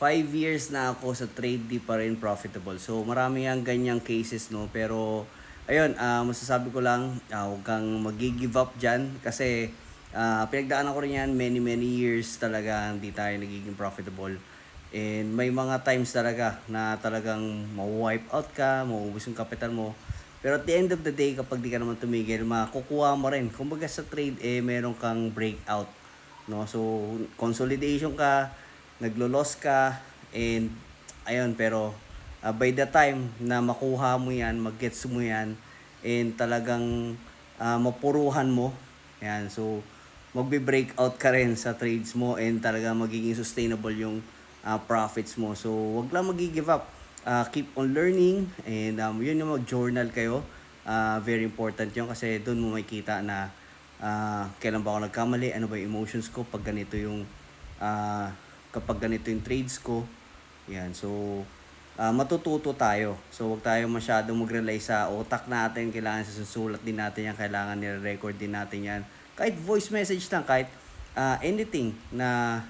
5 years na ako sa trade, di pa rin profitable. So marami ang ganyang cases, no, pero ayun, masasabi ko lang, huwag kang mag-give up dyan kasi pinagdaanan ko rin yan many years talaga hindi tayo nagiging profitable. And may mga times talaga na talagang ma-wipe out ka, mauubos yung kapital mo. Pero at the end of the day, kapag di ka naman tumigil, makukuha mo rin. Kumbaga sa trade, meron kang breakout. No? So, consolidation ka, naglo-loss ka, and ayun, pero by the time na makuha mo yan, mag-gets mo yan, and talagang mapuruhan mo, yan, so magbe-breakout ka rin sa trades mo and talaga magiging sustainable yung profits mo. So, wag lang mag-give up. Keep on learning and yun yung mag-journal kayo. Very important yun kasi doon mo makikita na kailan ba ako nagkamali, ano ba yung emotions ko pag ganito yung kapag ganito yung trades ko. Yan. So, matututo tayo. So, wag tayo masyadong mag-rely sa utak natin. Kailangan susulat din natin yan. Kailangan nire-record din natin yan. Kahit voice message lang, kahit anything na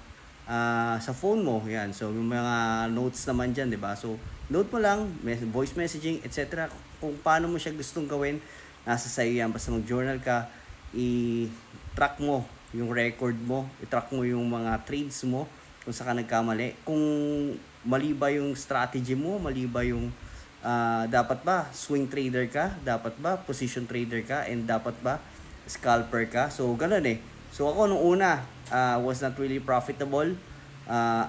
sa phone mo, yan. So, yung mga notes naman dyan, di ba? So, note mo lang, voice messaging, etc. Kung paano mo siya gustong gawin, nasa sa'yo yan. Basta mag-journal ka, i-track mo yung record mo, i-track mo yung mga trades mo, kung saan ka nagkamali. Kung mali ba yung strategy mo, mali ba yung dapat ba swing trader ka, dapat ba position trader ka, and dapat ba scalper ka. So, ganun eh. So, ako nung una, was not really profitable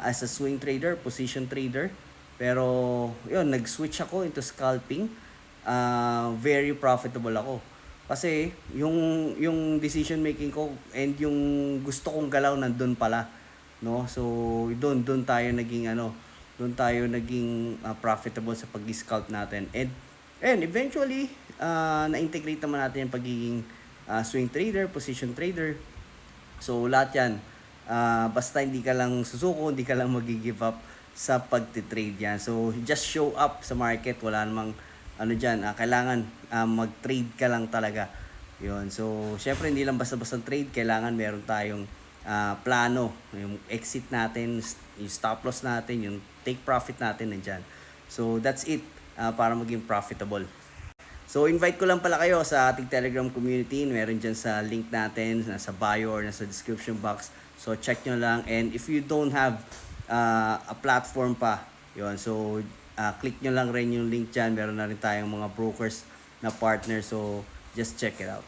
as a swing trader, position trader. Pero, yun, nag-switch ako into scalping. Very profitable ako. Kasi, yung decision making ko and yung gusto kong galaw nandun pala. No? So, doon tayo naging profitable sa pag-scalp natin. And eventually, na-integrate naman natin yung pagiging swing trader, position trader. So, lahat yan. Basta hindi ka lang susuko, hindi ka lang mag-give up sa pagtitrade yan. So, just show up sa market. Wala namang dyan. Kailangan mag-trade ka lang talaga. Yun. So, syempre hindi lang basta-basta trade. Kailangan meron tayong plano. Yung exit natin, yung stop loss natin, yung take profit natin nandyan. So, that's it para maging profitable. So, invite ko lang pala kayo sa ating Telegram community. Meron dyan sa link natin, nasa bio or nasa description box. So, check nyo lang. And if you don't have a platform pa, yun. So, click nyo lang rin yung link dyan. Meron na rin tayong mga brokers na partner. So, just check it out.